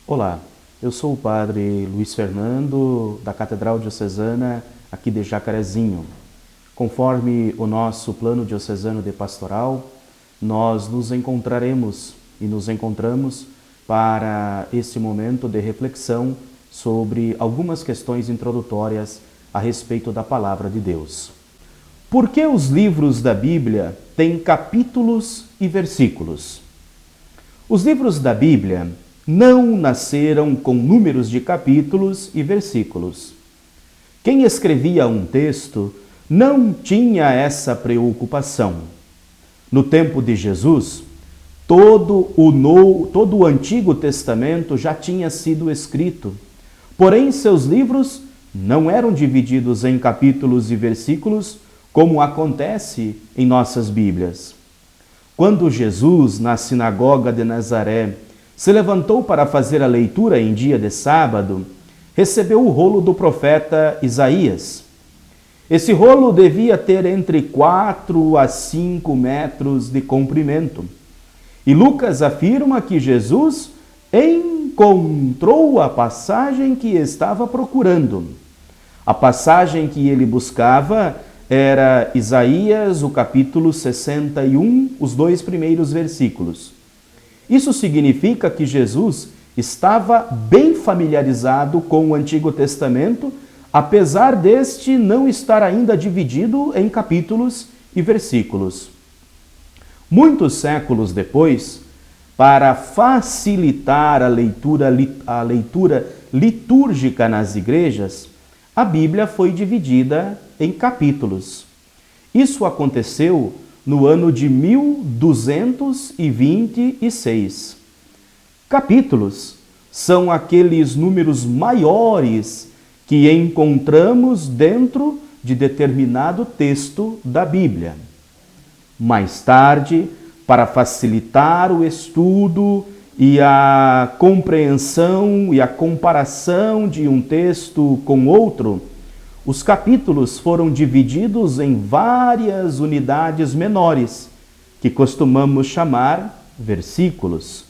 Olá, eu sou o padre Luiz Fernando, da Catedral Diocesana aqui de Jacarezinho. Conforme o nosso plano diocesano de pastoral, nós nos encontraremos e nos encontramos para esse momento de reflexão sobre algumas questões introdutórias a respeito da Palavra de Deus. Por que os livros da Bíblia têm capítulos e versículos? Os livros da Bíblia não nasceram com números de capítulos e versículos. Quem escrevia um texto não tinha essa preocupação. No tempo de Jesus, todo o Antigo Testamento já tinha sido escrito, porém seus livros não eram divididos em capítulos e versículos como acontece em nossas Bíblias. Quando Jesus, na sinagoga de Nazaré, se levantou para fazer a leitura em dia de sábado, recebeu o rolo do profeta Isaías. Esse rolo devia ter entre 4 a 5 metros de comprimento. E Lucas afirma que Jesus encontrou a passagem que estava procurando. A passagem que ele buscava era Isaías, o capítulo 61, os 2 primeiros versículos. Isso significa que Jesus estava bem familiarizado com o Antigo Testamento, apesar deste não estar ainda dividido em capítulos e versículos. Muitos séculos depois, para facilitar a leitura litúrgica nas igrejas, a Bíblia foi dividida em capítulos. Isso aconteceu no ano de 1226. Capítulos são aqueles números maiores que encontramos dentro de determinado texto da Bíblia. Mais tarde, para facilitar o estudo e a compreensão e a comparação de um texto com outro, os capítulos foram divididos em várias unidades menores, que costumamos chamar versículos.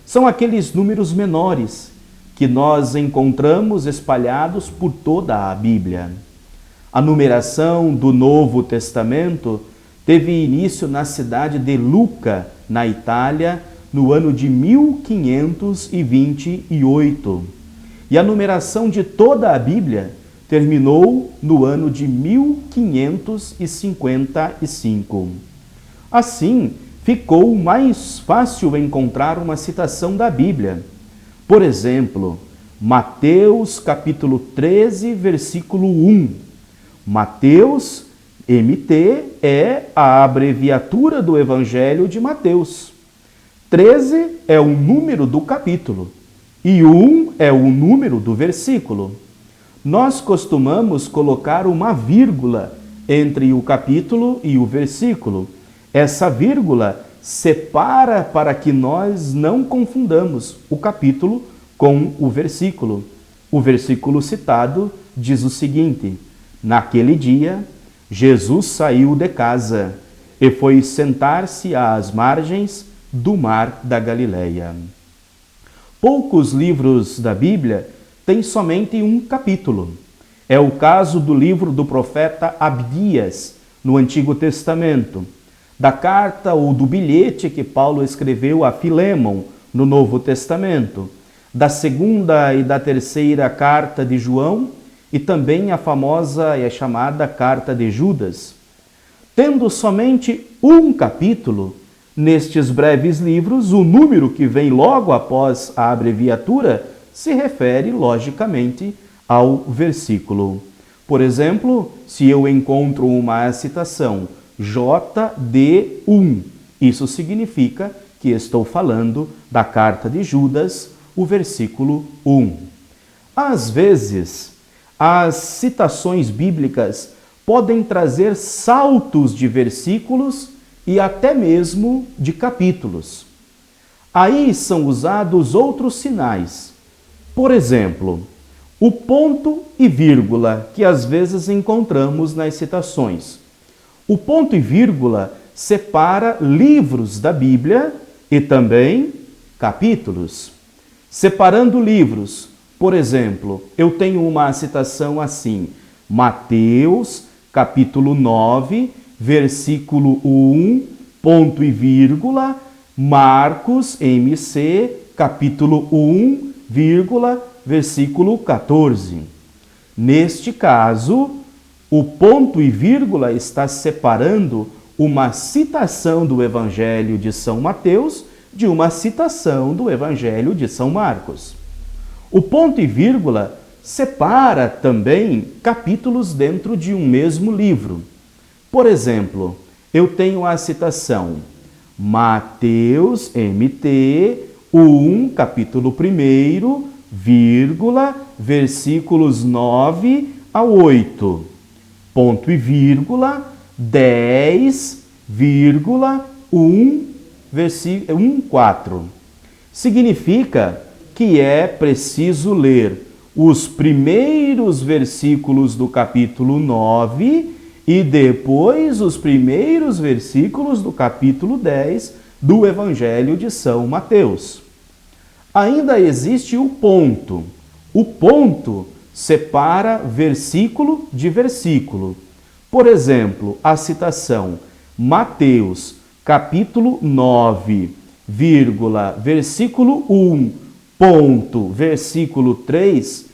São aqueles números menores que nós encontramos espalhados por toda a Bíblia. A numeração do Novo Testamento teve início na cidade de Lucca, na Itália, no ano de 1528. E a numeração de toda a Bíblia terminou no ano de 1555. Assim, ficou mais fácil encontrar uma citação da Bíblia. Por exemplo, Mateus capítulo 13, versículo 1. Mateus, MT, é a abreviatura do Evangelho de Mateus. 13 é o número do capítulo e 1 é o número do versículo. Nós costumamos colocar uma vírgula entre o capítulo e o versículo. Essa vírgula separa para que nós não confundamos o capítulo com o versículo. O versículo citado diz o seguinte: naquele dia, Jesus saiu de casa e foi sentar-se às margens do mar da Galileia. Poucos livros da Bíblia têm somente um capítulo. É o caso do livro do profeta Abdias, no Antigo Testamento, da carta ou do bilhete que Paulo escreveu a Filémon, no Novo Testamento, da segunda e da terceira carta de João e também a famosa e a chamada carta de Judas. Tendo somente um capítulo, nestes breves livros, o número que vem logo após a abreviatura se refere, logicamente, ao versículo. Por exemplo, se eu encontro uma citação JD1, isso significa que estou falando da carta de Judas, o versículo 1. Às vezes, as citações bíblicas podem trazer saltos de versículos e até mesmo de capítulos. Aí são usados outros sinais. Por exemplo, o ponto e vírgula que às vezes encontramos nas citações. O ponto e vírgula separa livros da Bíblia e também capítulos. Separando livros, por exemplo, eu tenho uma citação assim, Mateus, capítulo 9, versículo 1, ponto e vírgula, Marcos, MC, capítulo 1, vírgula, versículo 14. Neste caso, o ponto e vírgula está separando uma citação do Evangelho de São Mateus de uma citação do Evangelho de São Marcos. O ponto e vírgula separa também capítulos dentro de um mesmo livro. Por exemplo, eu tenho a citação Mateus, MT, 1, capítulo 1, vírgula, versículos 9 a 8, ponto e vírgula, 10, vírgula, 1, versículo 1, 4. Significa que é preciso ler os primeiros versículos do capítulo 9 e depois os primeiros versículos do capítulo 10 do Evangelho de São Mateus. Ainda existe o ponto. O ponto separa versículo de versículo. Por exemplo, a citação Mateus, capítulo 9, vírgula, versículo 1, ponto, versículo 3,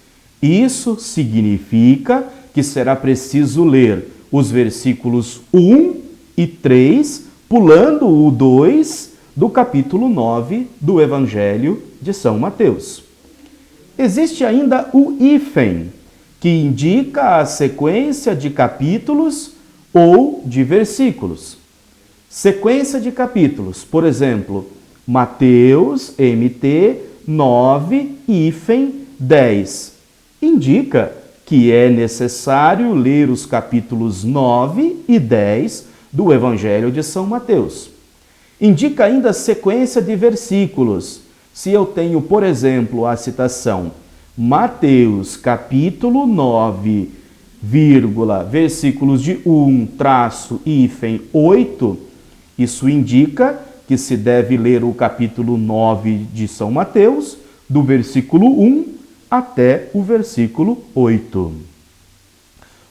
isso significa que será preciso ler os versículos 1 e 3, pulando o 2 do capítulo 9 do Evangelho de São Mateus. Existe ainda o hífen, que indica a sequência de capítulos ou de versículos. Sequência de capítulos, por exemplo, Mateus, MT, 9, hífen, 10. Indica que é necessário ler os capítulos 9 e 10 do Evangelho de São Mateus. Indica ainda a sequência de versículos. Se eu tenho, por exemplo, a citação Mateus, capítulo 9, vírgula, versículos de 1, traço, hífen, 8, isso indica que se deve ler o capítulo 9 de São Mateus, do versículo 1 até o versículo 8.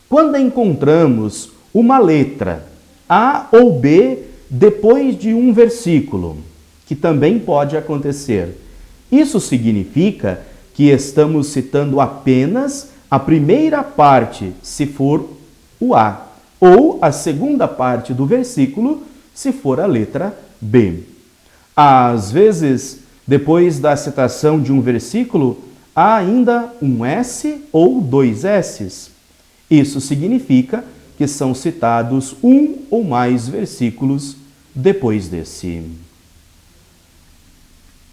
Quando encontramos uma letra A ou B depois de um versículo, que também pode acontecer, isso significa que estamos citando apenas a primeira parte, se for o A, ou a segunda parte do versículo, se for a letra B. Às vezes, depois da citação de um versículo, há ainda um S ou dois S's. Isso significa que são citados um ou mais versículos depois desse.